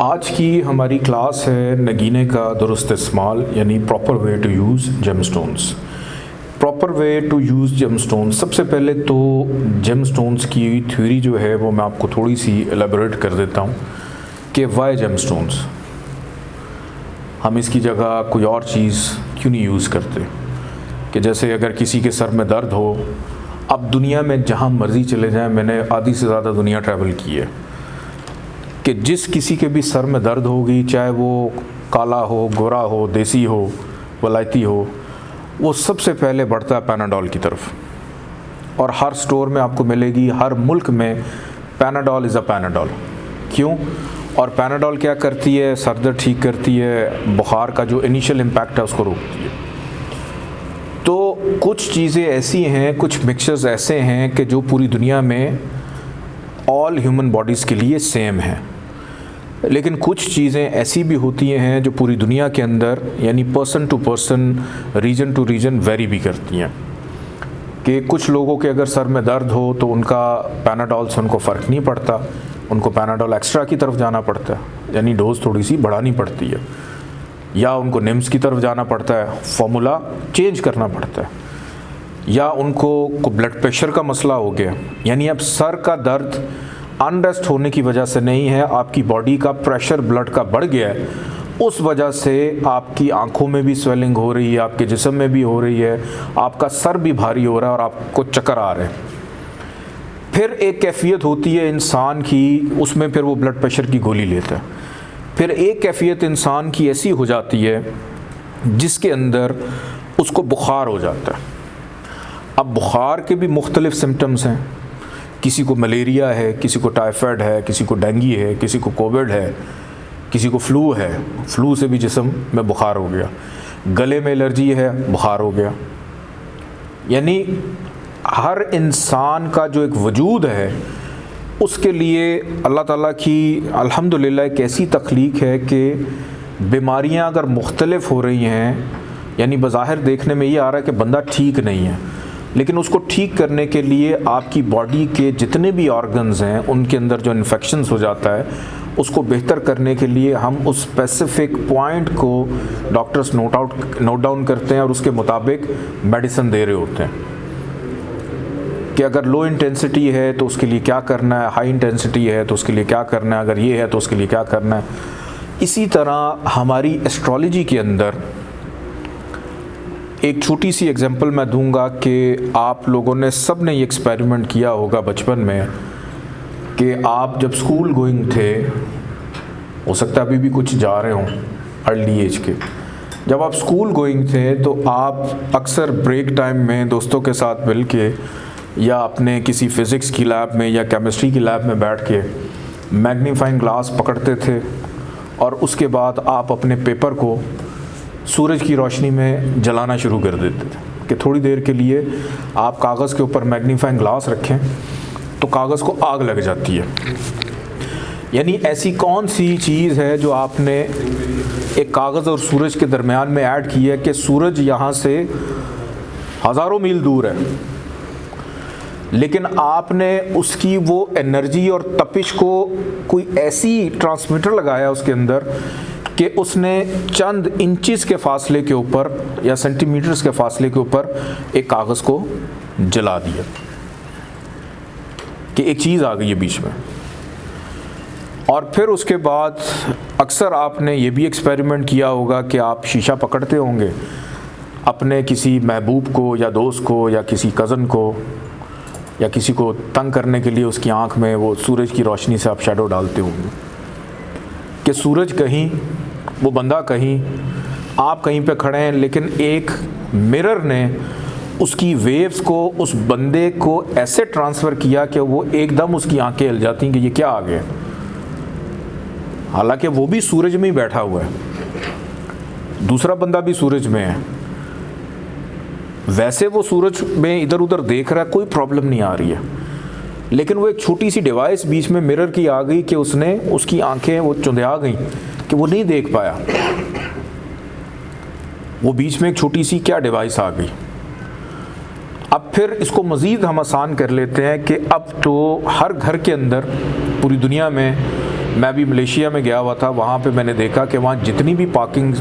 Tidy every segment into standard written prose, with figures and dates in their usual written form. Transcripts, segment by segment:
आज की हमारी क्लास है नगीने का दुरुस्त इस्तेमाल यानी proper way to use gemstones. Proper way to use gemstones, सबसे पहले तो जेमस्टोन्स की थ्योरी जो है वो मैं आपको थोड़ी सी एलेबोरेट कर देता हूँ कि वाई जेमस्टोन्स, हम इसकी जगह कोई और चीज़ क्यों नहीं यूज़ करते। कि जैसे अगर किसी के सर में दर्द हो, अब दुनिया में जहाँ मर्ज़ी चले जाएं, मैंने आधी से ज़्यादा दुनिया ट्रैवल की है, कि जिस किसी के भी सर में दर्द होगी, चाहे वो काला हो, गोरा हो, देसी हो, वलायती हो, वो सबसे पहले बढ़ता है पैनाडोल की तरफ। और हर स्टोर में आपको मिलेगी, हर मुल्क में पैनाडोल इज़ अ पैनाडोल। क्यों? और पैनाडोल क्या करती है? सर दर्द ठीक करती है, बुखार का जो इनिशियल इम्पैक्ट है उसको रोकती है। तो कुछ चीज़ें ऐसी हैं, कुछ मिक्सचर्स ऐसे हैं कि जो पूरी दुनिया में ऑल ह्यूमन बॉडीज़ के लिए सेम है, लेकिन कुछ चीज़ें ऐसी भी होती हैं जो पूरी दुनिया के अंदर यानी person to person, region to region vary भी करती हैं। कि कुछ लोगों के अगर सर में दर्द हो तो उनका पैनाडोल से उनको फ़र्क नहीं पड़ता, उनको पैनाडोल एक्स्ट्रा की तरफ जाना पड़ता है, यानी डोज थोड़ी सी बढ़ानी पड़ती है, या उनको निम्स की तरफ जाना पड़ता है, फॉर्मूला चेंज करना पड़ता है, या उनको ब्लड प्रेशर का मसला हो गया, यानी अब सर का दर्द अनरेस्ट होने की वजह से नहीं है, आपकी बॉडी का प्रेशर ब्लड का बढ़ गया है, उस वजह से आपकी आंखों में भी स्वेलिंग हो रही है, आपके जिस्म में भी हो रही है, आपका सर भी भारी हो रहा है और आपको चक्कर आ रहे हैं। फिर एक कैफियत होती है इंसान की, उसमें फिर वो ब्लड प्रेशर की गोली लेता है। फिर एक कैफियत इंसान की ऐसी हो जाती है जिसके अंदर उसको बुखार हो जाता है। अब बुखार के भी मुख्तलिफ सिम्टम्स हैं, किसी को मलेरिया है, किसी को टाइफाइड है, किसी को डेंगू है, किसी को कोविड है, किसी को फ्लू है, फ्लू से भी जिस्म में बुखार हो गया, गले में एलर्जी है, बुखार हो गया। यानी हर इंसान का जो एक वजूद है उसके लिए अल्लाह ताला की अल्हम्दुलिल्लाह एक ऐसी तख्लीक है कि बीमारियां अगर मुख्तलिफ हो रही हैं, यानी बज़ाहिर देखने में ये आ रहा है कि बंदा ठीक नहीं है, लेकिन उसको ठीक करने के लिए आपकी बॉडी के जितने भी ऑर्गन्स हैं उनके अंदर जो इन्फेक्शंस हो जाता है उसको बेहतर करने के लिए हम उस स्पेसिफिक पॉइंट को डॉक्टर्स नोट डाउन करते हैं और उसके मुताबिक मेडिसिन दे रहे होते हैं कि अगर लो इंटेंसिटी है तो उसके लिए क्या करना है, हाई इंटेंसिटी है तो उसके लिए क्या करना है, अगर ये है तो उसके लिए क्या करना है। इसी तरह हमारी एस्ट्रोलॉजी के अंदर एक छोटी सी एग्जांपल मैं दूंगा कि आप लोगों ने सब ने ये एक्सपेरिमेंट किया होगा बचपन में कि आप जब स्कूल गोइंग थे, हो सकता है अभी भी कुछ जा रहे हों अर्ली एज के, जब आप स्कूल गोइंग थे तो आप अक्सर ब्रेक टाइम में दोस्तों के साथ मिल के या अपने किसी फ़िज़िक्स की लैब में या केमिस्ट्री की लैब में बैठ के मैग्नीफाइंग ग्लास पकड़ते थे और उसके बाद आप अपने पेपर को सूरज की रोशनी में जलाना शुरू कर देते थे कि थोड़ी देर के लिए आप कागज़ के ऊपर मैग्नीफाइंग ग्लास रखें तो कागज़ को आग लग जाती है। यानी ऐसी कौन सी चीज़ है जो आपने एक कागज़ और सूरज के दरमियान में ऐड की है कि सूरज यहाँ से हज़ारों मील दूर है, लेकिन आपने उसकी वो एनर्जी और तपिश को कोई ऐसी ट्रांसमीटर लगाया उसके अंदर कि उसने चंद इंचेस के फासले के ऊपर या सेंटीमीटर्स के फासले के ऊपर एक कागज़ को जला दिया कि एक चीज़ आ गई है बीच में। और फिर उसके बाद अक्सर आपने ये भी एक्सपेरिमेंट किया होगा कि आप शीशा पकड़ते होंगे अपने किसी महबूब को या दोस्त को या किसी कज़न को या किसी को तंग करने के लिए उसकी आंख में वो सूरज की रोशनी से आप शैडो डालते होंगे कि सूरज कहीं, वो बंदा कहीं, आप कहीं पे खड़े हैं, लेकिन एक मिरर ने उसकी वेव्स को उस बंदे को ऐसे ट्रांसफ़र किया कि वो एकदम उसकी आंखें हिल जाती हैं कि ये क्या आ गया, हालांकि वो भी सूरज में ही बैठा हुआ है, दूसरा बंदा भी सूरज में है, वैसे वो सूरज में इधर उधर देख रहा है, कोई प्रॉब्लम नहीं आ रही है, लेकिन वो एक छोटी सी डिवाइस बीच में मिरर की आ गई कि उसने उसकी आंखें वो चुंधिया गई कि वो नहीं देख पाया। वो बीच में एक छोटी सी क्या डिवाइस आ गई। अब फिर इसको मज़ीद हम आसान कर लेते हैं कि अब तो हर घर के अंदर पूरी दुनिया में मैं भी मलेशिया में गया हुआ था, वहाँ पे मैंने देखा कि वहाँ जितनी भी पार्किंग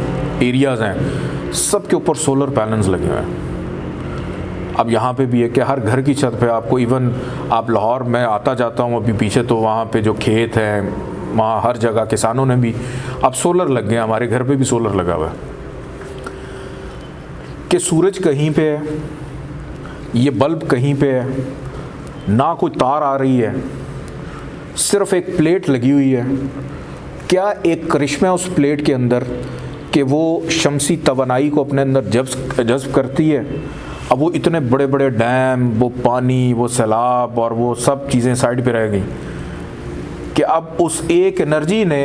एरियाज़ हैं सब के ऊपर सोलर पैनल्स लगे हुए हैं। अब यहाँ पे भी है कि हर घर की छत पे आपको, इवन आप लाहौर में आता जाता हूँ अभी पीछे, तो वहाँ पे जो खेत हैं वहाँ हर जगह किसानों ने भी अब सोलर लग गए, हमारे घर पे भी सोलर लगा हुआ है। कि सूरज कहीं पे है, ये बल्ब कहीं पे है, ना कोई तार आ रही है, सिर्फ एक प्लेट लगी हुई है। क्या एक करिश्मा उस प्लेट के अंदर कि वो शमसी तवानाई को अपने अंदर जज्ब करती है। अब वो इतने बड़े बड़े डैम, वो पानी, वो सैलाब और वो सब चीज़ें साइड पे रह गई कि अब उस एक एनर्जी ने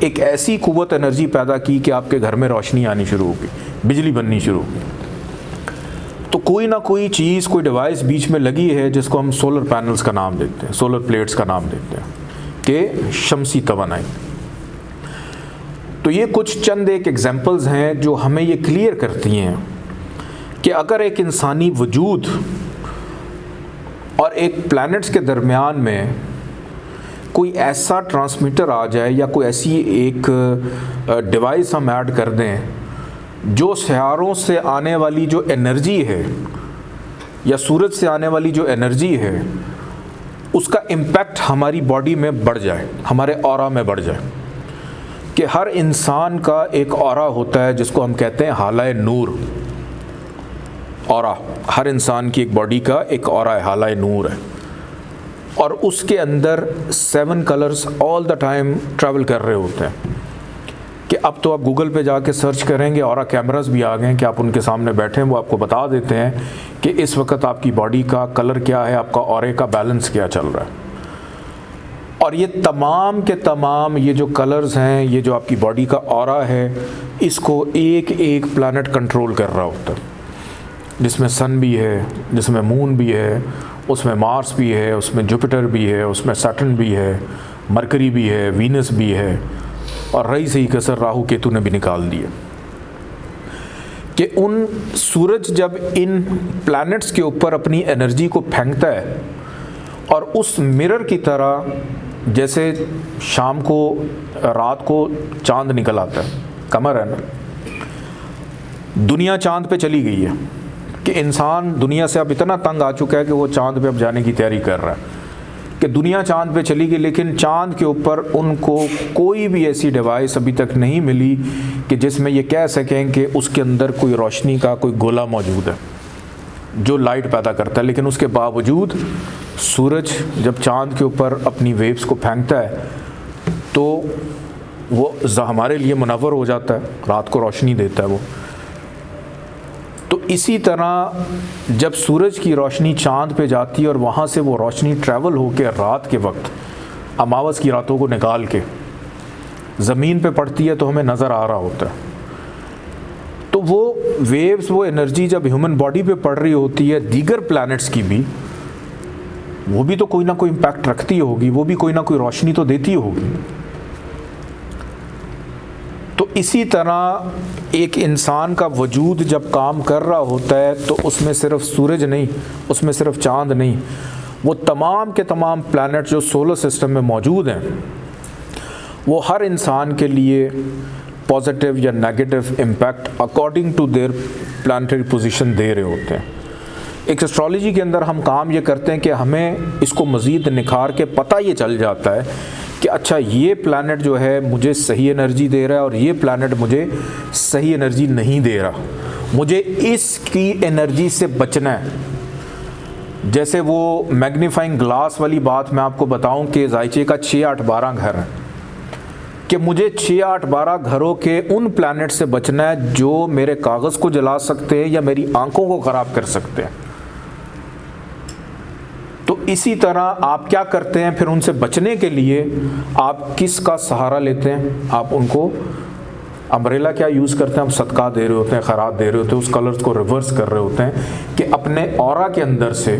एक ऐसी कुव्वत एनर्जी पैदा की कि आपके घर में रोशनी आनी शुरू हो गई, बिजली बननी शुरू हो गई। तो कोई ना कोई चीज़, कोई डिवाइस बीच में लगी है जिसको हम सोलर पैनल्स का नाम देते हैं, सोलर प्लेट्स का नाम देते हैं कि शमसी तवानाई। तो ये कुछ चंद एक एग्जांपल्स हैं जो हमें ये क्लियर करती हैं कि अगर एक इंसानी वजूद और एक प्लैनेट्स के दरमियान में कोई ऐसा ट्रांसमीटर आ जाए या कोई ऐसी एक डिवाइस हम ऐड कर दें जो सियारों से आने वाली जो एनर्जी है या सूरज से आने वाली जो एनर्जी है उसका इम्पैक्ट हमारी बॉडी में बढ़ जाए, हमारे ऑरा में बढ़ जाए। कि हर इंसान का एक ऑरा होता है जिसको हम कहते हैं हालाए नूर। ऑरा, हर इंसान की एक बॉडी का एक ऑरा है, हालाए नूर है, और उसके अंदर 7 colours all the time travel कर रहे होते हैं। कि अब तो आप गूगल पे जाके सर्च करेंगे, ऑरा कैमरास भी आ गए हैं कि आप उनके सामने बैठे हैं, वो आपको बता देते हैं कि इस वक्त आपकी बॉडी का कलर क्या है, आपका ऑरे का बैलेंस क्या चल रहा है। और ये तमाम के तमाम ये जो कलर्स हैं, ये जो आपकी बॉडी का ऑरा है, इसको एक एक प्लैनेट कंट्रोल कर रहा होता है, जिसमें सन भी है, जिसमें मून भी है, उसमें मार्स भी है, उसमें जुपिटर भी है, उसमें सैटर्न भी है, मरकरी भी है, वीनस भी है, और रही सही कसर राहु केतु ने भी निकाल दिए। कि उन सूरज जब इन प्लैनेट्स के ऊपर अपनी एनर्जी को फेंकता है और उस मिरर की तरह, जैसे शाम को रात को चांद निकल आता है, कमर है ना, दुनिया चांद पे चली गई है कि इंसान दुनिया से अब इतना तंग आ चुका है कि वो चांद पे अब जाने की तैयारी कर रहा है कि दुनिया चांद पे चली गई, लेकिन चांद के ऊपर उनको कोई भी ऐसी डिवाइस अभी तक नहीं मिली कि जिसमें ये कह सकें कि उसके अंदर कोई रोशनी का कोई गोला मौजूद है जो लाइट पैदा करता है। लेकिन उसके बावजूद सूरज जब चांद के ऊपर अपनी वेव्स को फेंकता है तो वो हमारे लिए मुनव्वर हो जाता है, रात को रोशनी देता है वो। तो इसी तरह जब सूरज की रोशनी चांद पे जाती है और वहाँ से वो रोशनी ट्रैवल होकर रात के वक्त अमावस की रातों को निकाल के ज़मीन पे पड़ती है तो हमें नज़र आ रहा होता है। तो वो वेव्स, वो एनर्जी जब ह्यूमन बॉडी पे पड़ रही होती है, दीगर प्लैनेट्स की भी, वो भी तो कोई ना कोई इम्पैक्ट रखती होगी, वो भी कोई ना कोई रोशनी तो देती होगी। तो इसी तरह एक इंसान का वजूद जब काम कर रहा होता है तो उसमें सिर्फ सूरज नहीं, उसमें सिर्फ चांद नहीं, वो तमाम के तमाम प्लैनेट जो सोलर सिस्टम में मौजूद हैं वो हर इंसान के लिए पॉजिटिव या negative impact according to their planetary position दे रहे होते हैं। एक एस्ट्रोलॉजी के अंदर हम काम ये करते हैं कि हमें इसको मज़ीद निखार के पता ये चल जाता है कि अच्छा ये प्लैनेट जो है मुझे सही एनर्जी दे रहा है और ये प्लैनेट मुझे सही एनर्जी नहीं दे रहा, मुझे इसकी एनर्जी से बचना है। जैसे वो मैग्नीफाइंग ग्लास वाली बात मैं आपको बताऊं कि जायचे का 6, 8, 12 घर है, कि मुझे 6, 8, 12 घरों के उन प्लैनेट से बचना है जो मेरे कागज़ को जला सकते हैं या मेरी आंखों को ख़राब कर सकते हैं। तो इसी तरह आप क्या करते हैं, फिर उनसे बचने के लिए आप किसका सहारा लेते हैं? आप उनको अम्ब्रेला क्या यूज़ करते हैं, आप सदका दे रहे होते हैं, खैरात दे रहे होते हैं, उस कलर्स को रिवर्स कर रहे होते हैं कि अपने ऑरा के अंदर से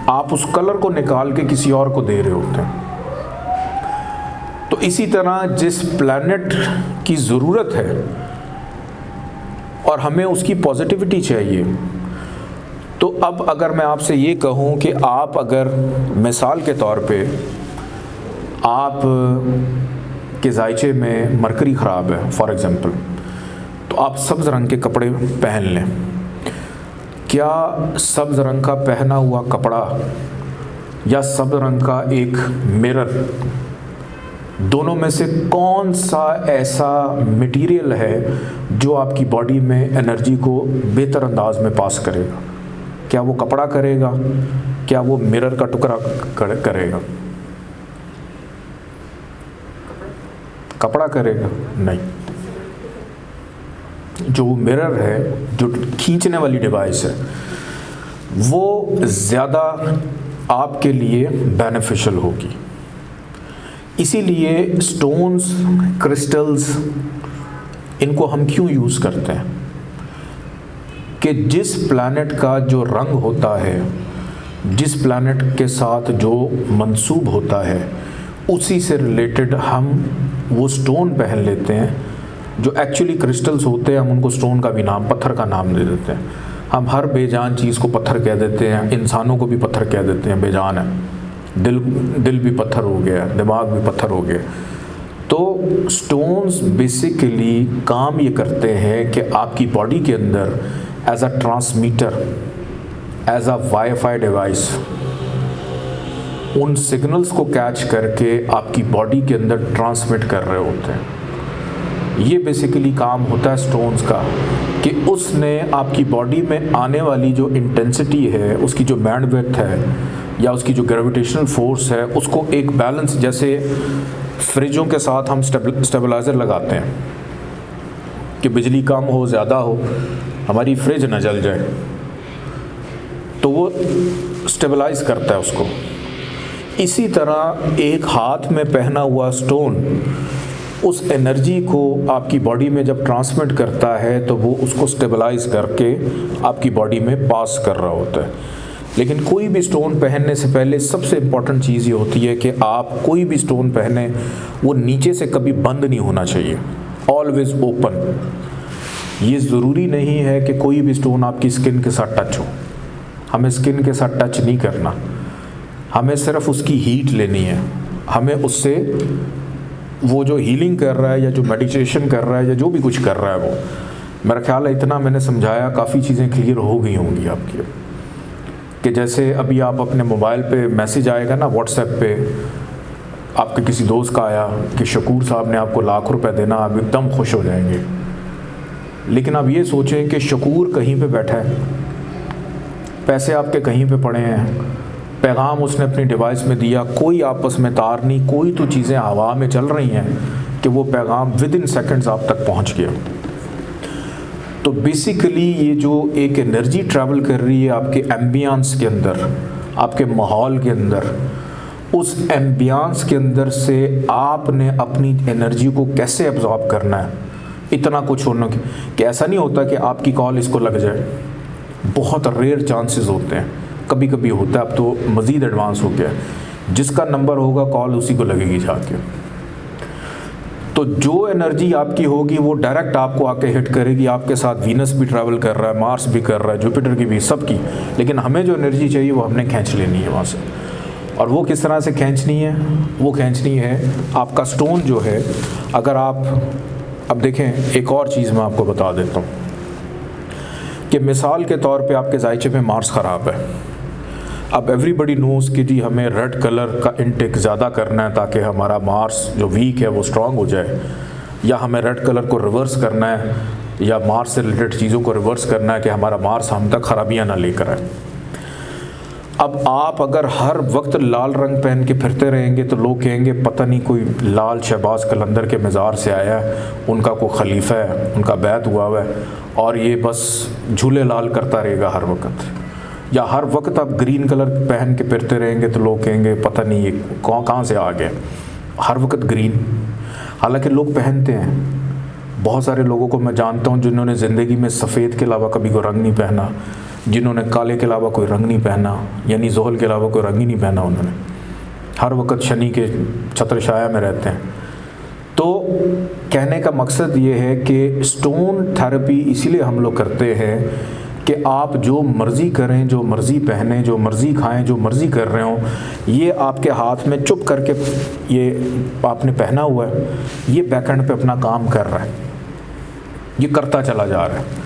आप उस कलर को निकाल के किसी और को दे रहे होते हैं। तो इसी तरह जिस प्लैनेट की ज़रूरत है और हमें उसकी पॉजिटिविटी चाहिए, तो अब अगर मैं आपसे ये कहूँ कि आप अगर मिसाल के तौर पे आप के जायचे में मरकरी ख़राब है फॉर एग्ज़ाम्पल, तो आप सब्ज़ रंग के कपड़े पहन लें। क्या सब्ज़ रंग का पहना हुआ कपड़ा या सब्ज़ रंग का एक मिरर, दोनों में से कौन सा ऐसा मटेरियल है जो आपकी बॉडी में एनर्जी को बेहतर अंदाज में पास करेगा? क्या वो कपड़ा करेगा? क्या वो मिरर का टुकड़ा करेगा? कपड़ा करेगा? नहीं। जो मिरर है, जो खींचने वाली डिवाइस है, वो ज़्यादा आपके लिए बेनिफिशियल होगी। इसीलिए स्टोन्स, क्रिस्टल्स, इनको हम क्यों यूज़ करते हैं कि जिस प्लैनेट का जो रंग होता है, जिस प्लैनेट के साथ जो मंसूब होता है, उसी से रिलेटेड हम वो स्टोन पहन लेते हैं। जो एक्चुअली क्रिस्टल्स होते हैं, हम उनको स्टोन का भी नाम, पत्थर का नाम दे देते हैं। हम हर बेजान चीज़ को पत्थर कह देते हैं, इंसानों को भी पत्थर कह देते हैं, बेजान है। दिल भी पत्थर हो गया, दिमाग भी पत्थर हो गया। तो स्टोन्स बेसिकली काम ये करते हैं कि आपकी बॉडी के अंदर as a transmitter, as a WiFi device, उन सिग्नल्स को कैच करके आपकी बॉडी के अंदर ट्रांसमिट कर रहे होते हैं। ये बेसिकली काम होता है स्टोन्स का कि उसने आपकी बॉडी में आने वाली जो इंटेंसिटी है, उसकी जो बैंडविड्थ है या उसकी जो ग्रेविटेशनल फोर्स है, उसको एक बैलेंस, जैसे फ्रिजों के साथ हम स्टेबलाइज़र लगाते हैं कि बिजली कम हो, ज़्यादा हो, हमारी फ्रिज न जल जाए, तो वो स्टेबलाइज करता है उसको। इसी तरह एक हाथ में पहना हुआ स्टोन उस एनर्जी को आपकी बॉडी में जब ट्रांसमिट करता है तो वो उसको स्टेबलाइज करके आपकी बॉडी में पास कर रहा होता है। लेकिन कोई भी स्टोन पहनने से पहले सबसे इम्पॉर्टेंट चीज़ ये होती है कि आप कोई भी स्टोन पहने वो नीचे से कभी बंद नहीं होना चाहिए, ऑलवेज ओपन। ये ज़रूरी नहीं है कि कोई भी स्टोन आपकी स्किन के साथ टच हो, हमें स्किन के साथ टच नहीं करना, हमें सिर्फ उसकी हीट लेनी है। हमें उससे वो जो हीलिंग कर रहा है या जो मेडिटेशन कर रहा है या जो भी कुछ कर रहा है, वो मेरा ख्याल है इतना मैंने समझाया, काफ़ी चीज़ें क्लियर हो गई होंगी आपकी। कि जैसे अभी आप अपने मोबाइल पे मैसेज आएगा ना, व्हाट्सएप पे आपके किसी दोस्त का आया कि शकूर साहब ने आपको लाख रुपए देना, आप एकदम खुश हो जाएंगे। लेकिन आप ये सोचें कि शकूर कहीं पे बैठा है, पैसे आपके कहीं पे पड़े हैं, पैगाम उसने अपनी डिवाइस में दिया, कोई आपस में तार नहीं, कोई तो चीज़ें हवा में चल रही हैं कि वो पैगाम विद इन सेकेंड्स आप तक पहुंच गया। तो बेसिकली ये जो एक एनर्जी ट्रैवल कर रही है आपके एम्बियंस के अंदर, आपके माहौल के अंदर, उस एम्बियंस के अंदर से आपने अपनी एनर्जी को कैसे एब्जॉर्ब करना है। इतना कुछ होने कि ऐसा नहीं होता कि आपकी कॉल इसको लग जाए, बहुत रेयर चांसेस होते हैं, कभी कभी होता है। अब तो मज़ीद एडवांस हो गया, जिसका नंबर होगा कॉल उसी को लगेगी जाके। तो जो एनर्जी आपकी होगी वो डायरेक्ट आपको आके हिट करेगी। आपके साथ वीनस भी ट्रैवल कर रहा है, मार्स भी कर रहा है, जुपिटर की भी, सबकी। लेकिन हमें जो एनर्जी चाहिए वो हमने खींच लेनी है वहाँ से। और वो किस तरह से खींचनी है? वो खींचनी है आपका स्टोन जो है, अगर आप अब देखें, एक और चीज़ मैं आपको बता देता हूँ कि मिसाल के तौर पे आपके जायचे में मार्स ख़राब है। अब एवरीबडी नोज़ कि जी हमें रेड कलर का इंटेक ज़्यादा करना है ताकि हमारा मार्स जो वीक है वो स्ट्रांग हो जाए, या हमें रेड कलर को रिवर्स करना है, या मार्स से रिलेटेड चीज़ों को रिवर्स करना है कि हमारा मार्स हम तक खराबियाँ ना लेकर आए। अब आप अगर हर वक्त लाल रंग पहन के फिरते रहेंगे तो लोग कहेंगे पता नहीं कोई लाल शहबाज कलंदर के मज़ार से आया है, उनका कोई खलीफा है, उनका बैत हुआ हुआ है और ये बस झूले लाल करता रहेगा हर वक्त। या हर वक्त आप ग्रीन कलर पहन के फिरते रहेंगे तो लोग कहेंगे पता नहीं ये कहाँ से आ गया, हर वक्त ग्रीन। हालांकि लोग पहनते हैं। बहुत सारे लोगों को मैं जानता हूँ जिन्होंने ज़िंदगी में सफ़ेद के अलावा कभी कोई रंग नहीं पहना, जिन्होंने काले के अलावा कोई रंग नहीं पहना, यानी ज़ोहल के अलावा कोई रंग ही नहीं पहना उन्होंने। हर वक्त शनि के छत्र छाया में रहते हैं। तो कहने का मकसद ये है कि स्टोन थेरेपी इसीलिए हम लोग करते हैं कि आप जो मर्ज़ी करें, जो मर्ज़ी पहने, जो मर्ज़ी खाएं, जो मर्ज़ी कर रहे हो, ये आपके हाथ में चुप करके ये आपने पहना हुआ है, ये बैकएंड पे अपना काम कर रहा है, ये करता चला जा रहा है,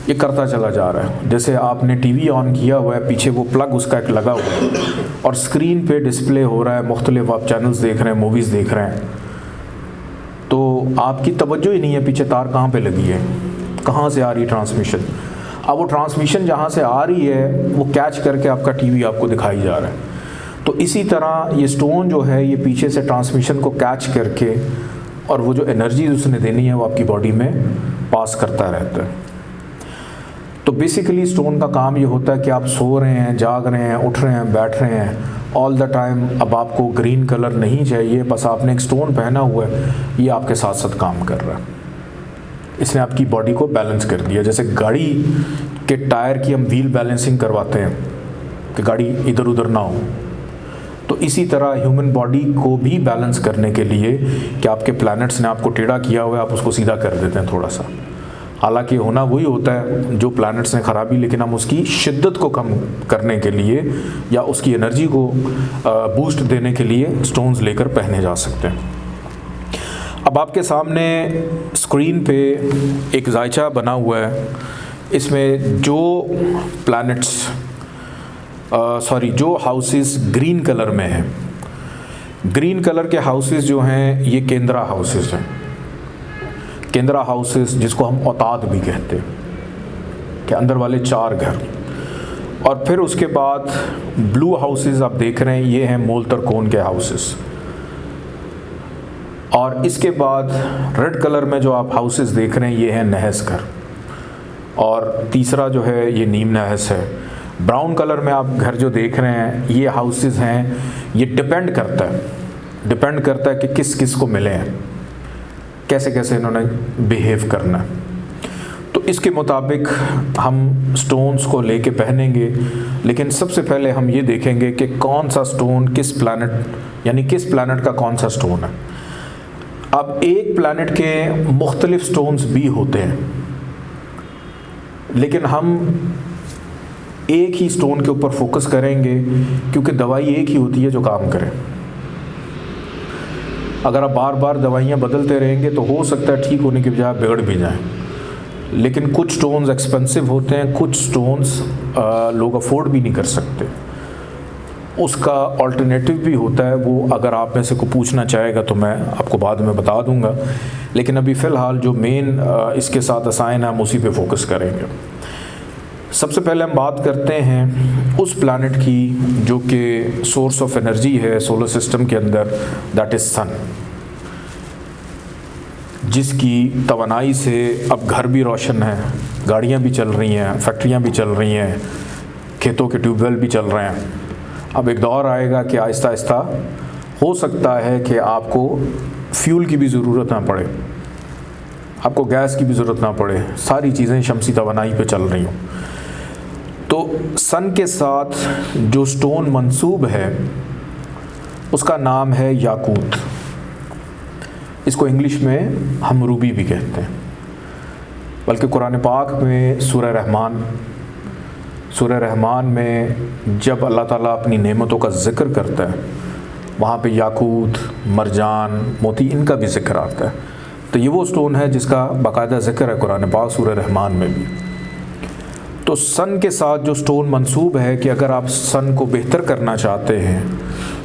ये करता चला जा रहा है। जैसे आपने टीवी ऑन किया हुआ है, पीछे वो प्लग उसका एक लगा हुआ है और स्क्रीन पे डिस्प्ले हो रहा है, मुख्तलिफ आप चैनल्स देख रहे हैं, मूवीज़ देख रहे हैं, तो आपकी तवज्जो ही नहीं है पीछे तार कहाँ पे लगी है, कहाँ से आ रही ट्रांसमिशन। अब वो ट्रांसमिशन जहाँ से आ रही है वो कैच करके आपका टीवी आपको दिखाई जा रहा है। तो इसी तरह ये स्टोन जो है ये पीछे से ट्रांसमिशन को कैच करके और वो जो एनर्जी उसने देनी है वो आपकी बॉडी में पास करता रहता है। तो बेसिकली स्टोन का काम ये होता है कि आप सो रहे हैं, जाग रहे हैं, उठ रहे हैं, बैठ रहे हैं, ऑल द टाइम अब आपको ग्रीन कलर नहीं चाहिए, बस आपने एक स्टोन पहना हुआ है, ये आपके साथ साथ काम कर रहा है। इसने आपकी बॉडी को बैलेंस कर दिया। जैसे गाड़ी के टायर की हम व्हील बैलेंसिंग करवाते हैं कि गाड़ी इधर उधर ना हो, तो इसी तरह ह्यूमन बॉडी को भी बैलेंस करने के लिए कि आपके प्लैनेट्स ने आपको टेढ़ा किया हुआ है, आप उसको सीधा कर देते हैं थोड़ा सा। हालांकि होना वही होता है जो प्लैनेट्स ने ख़राबी, लेकिन हम उसकी शिद्दत को कम करने के लिए या उसकी एनर्जी को बूस्ट देने के लिए स्टोन्स लेकर पहने जा सकते हैं। अब आपके सामने स्क्रीन पे एक जायचा बना हुआ है, इसमें जो प्लैनेट्स जो हाउसेस ग्रीन कलर में हैं, ग्रीन कलर के हाउसेस जो हैं ये केंद्रा हाउसेस हैं। केंद्रा हाउसेस जिसको हम औताद भी कहते हैं, कि अंदर वाले 4 घर। और फिर उसके बाद ब्लू हाउसेस आप देख रहे हैं, ये हैं मूल त्रिकोण के हाउसेस। और इसके बाद रेड कलर में जो आप हाउसेस देख रहे हैं ये हैं नहस घर, और तीसरा जो है ये नीम नहस है। ब्राउन कलर में आप घर जो देख रहे हैं ये हाउसेस हैं, ये डिपेंड करता है कि किस किस को मिले हैं, कैसे कैसे इन्होंने बिहेव करना है। तो इसके मुताबिक हम स्टोन्स को लेके पहनेंगे, लेकिन सबसे पहले हम ये देखेंगे कि कौन सा स्टोन किस प्लैनेट का कौन सा स्टोन है। अब एक प्लैनेट के मुख्तलिफ स्टोन्स भी होते हैं, लेकिन हम एक ही स्टोन के ऊपर फोकस करेंगे क्योंकि दवाई एक ही होती है जो काम करे। अगर आप बार बार दवाइयाँ बदलते रहेंगे तो हो सकता है ठीक होने की बजाय बिगड़ भी जाएं। लेकिन कुछ स्टोन्स एक्सपेंसिव होते हैं, कुछ स्टोन्स लोग अफोर्ड भी नहीं कर सकते। उसका अल्टरनेटिव भी होता है, वो अगर आप में से को पूछना चाहेगा तो मैं आपको बाद में बता दूंगा। लेकिन अभी फ़िलहाल जो मेन इसके साथ असाइन है हम उसी पे फोकस करेंगे। सबसे पहले हम बात करते हैं उस प्लैनेट की जो कि सोर्स ऑफ एनर्जी है सोलर सिस्टम के अंदर, दैट इज़ सन, जिसकी तवानाई से अब घर भी रोशन है, गाड़ियाँ भी चल रही हैं, फैक्ट्रियाँ भी चल रही हैं, खेतों के ट्यूबवेल भी चल रहे हैं। अब एक दौर आएगा कि आहिस्ता आहिस्ता हो सकता है कि आपको फ्यूल की भी ज़रूरत ना पड़े, आपको गैस की भी ज़रूरत ना पड़े, सारी चीज़ें शमसी तवानाई पे चल रही हों। तो सन के साथ जो स्टोन मंसूब है उसका नाम है याकूत। इसको इंग्लिश में हम रूबी भी कहते हैं। बल्कि कुरान पाक में सूरह रहमान में जब अल्लाह ताला अपनी नेमतों का ज़िक्र करता है वहाँ पे याकूत, मरजान, मोती इनका भी ज़िक्र आता है। तो ये वो स्टोन है जिसका बाकायदा ज़िक्र है कुरान पाक सूरह रहमान में भी। तो सन के साथ जो स्टोन मंसूब है कि अगर आप सन को बेहतर करना चाहते हैं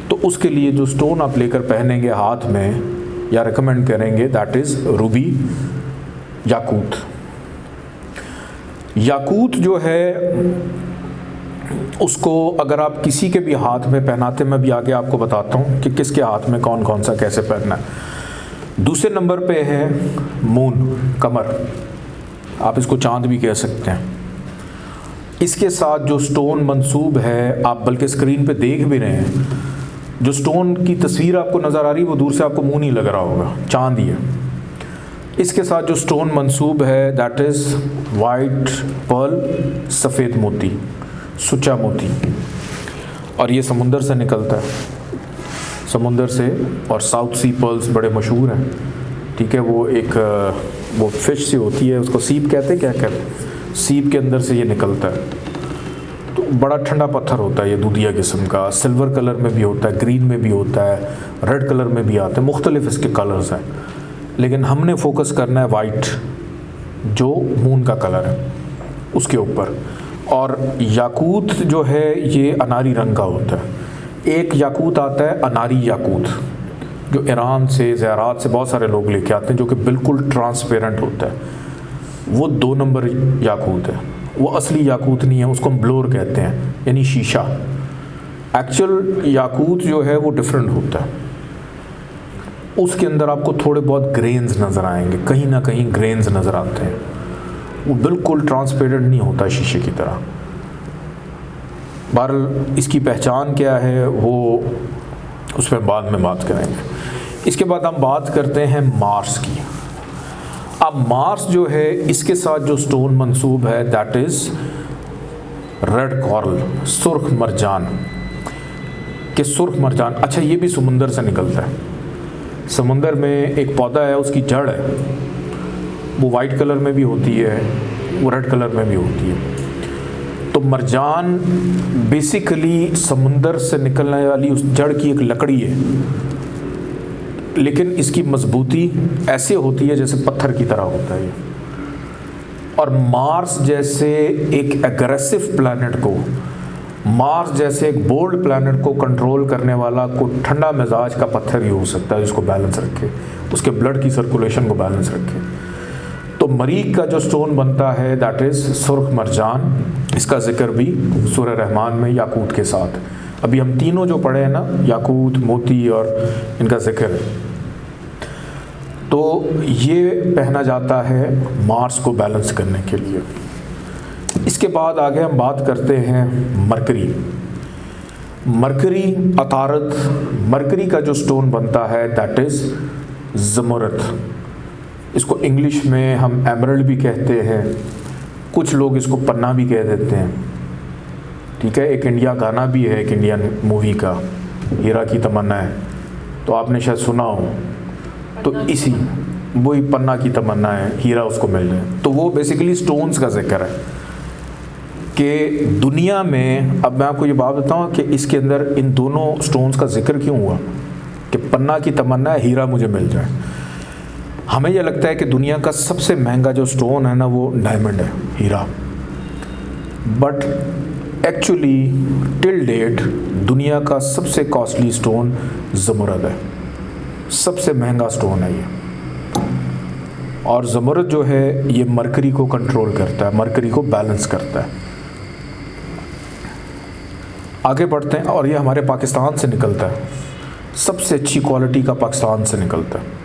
तो उसके लिए जो स्टोन आप लेकर पहनेंगे हाथ में या रिकमेंड करेंगे, दैट इज़ रूबी, याकूत। याकूत जो है उसको अगर आप किसी के भी हाथ में पहनाते, मैं भी आगे आपको बताता हूँ कि किसके हाथ में कौन कौन सा कैसे पहनना है। दूसरे नंबर पे है मून, कमर, आप इसको चांद भी कह सकते हैं। इसके साथ जो स्टोन मंसूब है, आप बल्कि स्क्रीन पे देख भी रहे हैं, जो स्टोन की तस्वीर आपको नज़र आ रही है वो दूर से आपको मुंह नहीं लग रहा होगा, चांद ही है। इसके साथ जो स्टोन मंसूब है दैट इज़ वाइट पर्ल, सफ़ेद मोती, सुचा मोती, और ये समुंदर से निकलता है, समुंदर से। और साउथ सी पर्ल्स बड़े मशहूर हैं, ठीक है। वो एक वो फिश सी होती है, उसको सीप कहते हैं, क्या कहते हैं, सीप के अंदर से ये निकलता है। तो बड़ा ठंडा पत्थर होता है ये दूधिया किस्म का, सिल्वर कलर में भी होता है, ग्रीन में भी होता है, रेड कलर में भी आता है, मुख्तलिफ इसके कलर्स हैं, लेकिन हमने फोकस करना है वाइट जो मून का कलर है उसके ऊपर। और याकूत जो है ये अनारी रंग का होता है। एक याकूत आता है अनारी याकूत जो ईरान से, ज़रात से बहुत सारे लोग लेके आते हैं, जो कि बिल्कुल ट्रांसपेरेंट होता है, वो 2 नंबर याकूत है। वो असली याकूत नहीं है, उसको हम ब्लोर कहते हैं, यानी शीशा। एक्चुअल याकूत जो है वो डिफरेंट होता है, उसके अंदर आपको थोड़े बहुत ग्रेन्स नज़र आएंगे, कहीं ना कहीं ग्रेन्स नज़र आते हैं, वो बिल्कुल ट्रांसपेरेंट नहीं होता शीशे की तरह। बहरहाल इसकी पहचान क्या है वो उस पर बाद में बात करेंगे। इसके बाद हम बात करते हैं मार्स की। अब मार्स जो है इसके साथ जो स्टोन मंसूब है दैट इज़ रेड कॉरल, सुर्ख मरजान के सुर्ख मरजान। अच्छा, ये भी समुंदर से निकलता है। समुंदर में एक पौधा है, उसकी जड़ है, वो वाइट कलर में भी होती है, वो रेड कलर में भी होती है। तो मरजान बेसिकली समुंदर से निकलने वाली उस जड़ की एक लकड़ी है, लेकिन इसकी मजबूती ऐसे होती है जैसे पत्थर की तरह होता है। और मार्स जैसे एक एग्रेसिव प्लैनेट को, मार्स जैसे एक बोल्ड प्लैनेट को कंट्रोल करने वाला कोई ठंडा मिजाज का पत्थर ही हो सकता है जिसको बैलेंस रखे, उसके ब्लड की सर्कुलेशन को बैलेंस रखे। तो मरीख का जो स्टोन बनता है दैट इज़ सुर्ख मरजान। इसका जिक्र भी सूरह रहमान में याकूत के साथ, अभी हम तीनों जो पढ़े हैं ना, याकूत, मोती और इनका जिक्र, तो ये पहना जाता है मार्स को बैलेंस करने के लिए। इसके बाद आगे हम बात करते हैं मरकरी। मरकरी अतारत, मरकरी का जो स्टोन बनता है दैट इज़ ज़मरद। इसको इंग्लिश में हम एमरल्ड भी कहते हैं, कुछ लोग इसको पन्ना भी कह देते हैं। ठीक है, एक इंडिया गाना भी है, एक इंडियन मूवी का, हीरा की तमन्ना है, तो आपने शायद सुना हो। तो इसी वही पन्ना की तमन्ना है, हीरा उसको मिल जाए। तो वो बेसिकली स्टोन्स का जिक्र है कि दुनिया में, अब मैं आपको ये बात बताऊँ कि इसके अंदर इन दोनों स्टोन्स का जिक्र क्यों हुआ कि पन्ना की तमन्ना है, हीरा मुझे मिल जाए। हमें यह लगता है कि दुनिया का सबसे महंगा जो स्टोन है ना वो डायमंड है, हीरा, बट एक्चुअली टिल डेट दुनिया का सबसे कॉस्टली स्टोन ज़मरद है, सबसे महंगा स्टोन है ये। और ज़मरद जो है ये मरकरी को कंट्रोल करता है, मरकरी को बैलेंस करता है। आगे बढ़ते हैं, और ये हमारे पाकिस्तान से निकलता है, सबसे अच्छी क्वालिटी का पाकिस्तान से निकलता है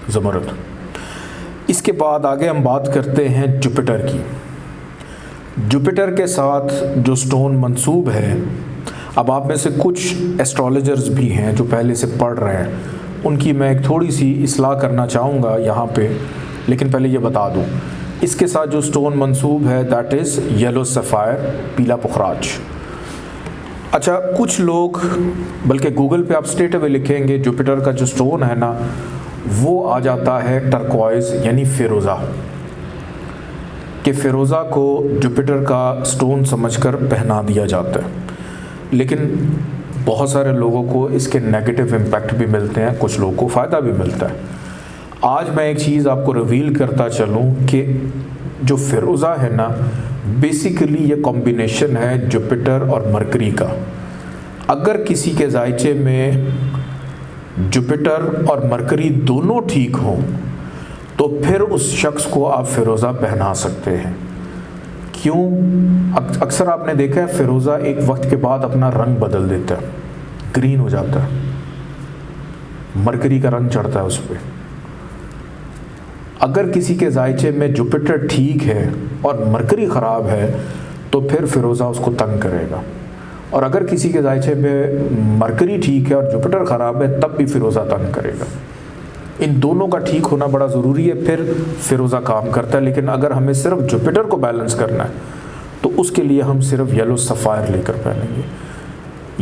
ज़मरद। इसके बाद आगे हम बात करते हैं जुपिटर की। जुपिटर के साथ जो स्टोन मंसूब है, अब आप में से कुछ एस्ट्रोलॉजर्स भी हैं जो पहले से पढ़ रहे हैं, उनकी मैं एक थोड़ी सी इस्लाह करना चाहूँगा यहाँ पे, लेकिन पहले ये बता दूँ इसके साथ जो स्टोन मंसूब है दैट इज़ येलो सफ़ायर, पीला पुखराज। अच्छा, कुछ लोग, बल्कि गूगल पे आप स्ट्रेट अवे लिखेंगे जुपिटर का जो स्टोन है ना वो आ जाता है टर्कवाइज यानी फ़िरोज़ा, कि फ़िरोज़ा को जुपिटर का स्टोन समझकर पहना दिया जाता है। लेकिन बहुत सारे लोगों को इसके नेगेटिव इम्पैक्ट भी मिलते हैं, कुछ लोगों को फ़ायदा भी मिलता है। आज मैं एक चीज़ आपको रिवील करता चलूँ कि जो फ़िरोज़ा है ना, बेसिकली ये कॉम्बिनेशन है जुपिटर और मरकरी का। अगर किसी के जायचे में जुपिटर और मरकरी दोनों ठीक हों तो फिर उस शख्स को आप फ़िरोज़ा पहना सकते हैं। क्यों? अक्सर आपने देखा है फ़िरोज़ा एक वक्त के बाद अपना रंग बदल देता है, ग्रीन हो जाता है, मरकरी का रंग चढ़ता है उस पर। अगर किसी के जायचे में जुपिटर ठीक है और मरकरी ख़राब है तो फिर फ़िरोज़ा उसको तंग करेगा, और अगर किसी के जायचे में मरकरी ठीक है और जुपिटर ख़राब है तब भी फ़िरोज़ा तंग करेगा। इन दोनों का ठीक होना बड़ा ज़रूरी है, फिर फ़िरोज़ा काम करता है। लेकिन अगर हमें सिर्फ जुपिटर को बैलेंस करना है तो उसके लिए हम सिर्फ येलो सफ़ायर लेकर पहनेंगे।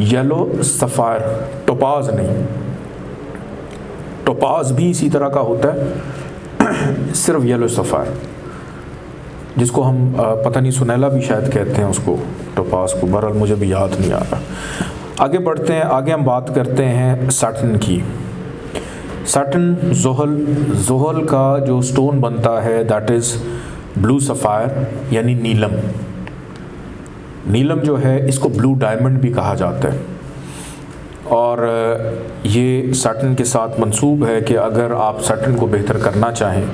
येलो सफ़ायर, टोपाज नहीं, टोपाज भी इसी तरह का होता है, सिर्फ येलो सफ़ायर। जिसको हम पता नहीं सुनहला भी शायद कहते हैं उसको, टोपास को, बहरहाल मुझे भी याद नहीं आ रहा। आगे बढ़ते हैं, आगे हम बात करते हैं सैटर्न की। सैटर्न जोहल का जो स्टोन बनता है दैट इज़ ब्लू सफ़ायर यानी नीलम। नीलम जो है इसको ब्लू डायमंड भी कहा जाता है, और ये सैटर्न के साथ मंसूब है कि अगर आप सैटर्न को बेहतर करना चाहें,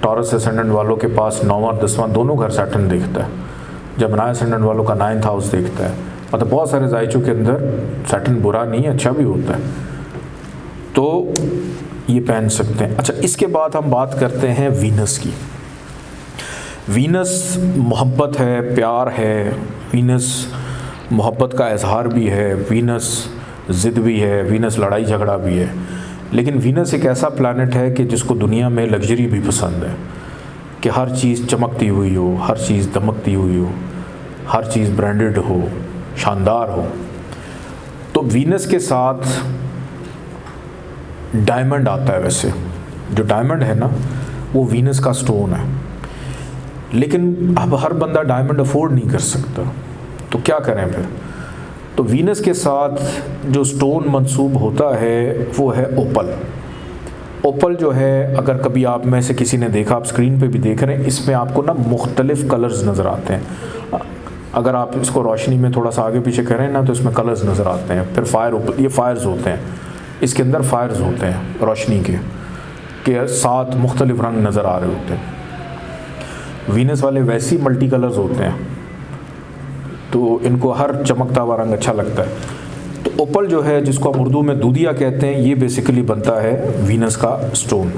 टॉरस असेंडेंट वालों के पास 9वां 10वां दोनों घर सैटर्न देखता है, जमनाय असेंडेंट वालों का 9th हाउस देखता है। मतलब बहुत सारे जायचों के अंदर सैटर्न बुरा नहीं है, अच्छा भी होता है, तो ये पहन सकते हैं। अच्छा, इसके बाद हम बात करते हैं वीनस की। वीनस मोहब्बत है, प्यार है, वीनस मोहब्बत का इजहार भी है, वीनस ज़िद भी है, वीनस लड़ाई झगड़ा भी है। लेकिन वीनस एक ऐसा प्लैनेट है कि जिसको दुनिया में लग्जरी भी पसंद है, कि हर चीज़ चमकती हुई हो, हर चीज़ दमकती हुई हो, हर चीज़ ब्रांडेड हो, शानदार हो। तो वीनस के साथ डायमंड आता है। वैसे जो डायमंड है ना वो वीनस का स्टोन है, लेकिन अब हर बंदा डायमंड अफोर्ड नहीं कर सकता, तो क्या करें फिर? तो वीनस के साथ जो स्टोन मंसूब होता है वो है ओपल। ओपल जो है, अगर कभी आप में से किसी ने देखा, आप स्क्रीन पे भी देख रहे हैं, इसमें आपको ना मुख्तलिफ कलर्स नज़र आते हैं। अगर आप इसको रोशनी में थोड़ा सा आगे पीछे करें ना तो इसमें कलर्स नज़र आते हैं। फिर ये फायर्स होते हैं, इसके अंदर फायर्स होते हैं रोशनी के 7 मुख्तलिफ रंग नज़र आ रहे होते हैं। वीनस वाले वैसे ही मल्टी कलर्स होते हैं, तो इनको हर चमकता हुआ रंग अच्छा लगता है। तो ओपल जो है, जिसको हम उर्दू में दूधिया कहते हैं, ये बेसिकली बनता है वीनस का स्टोन।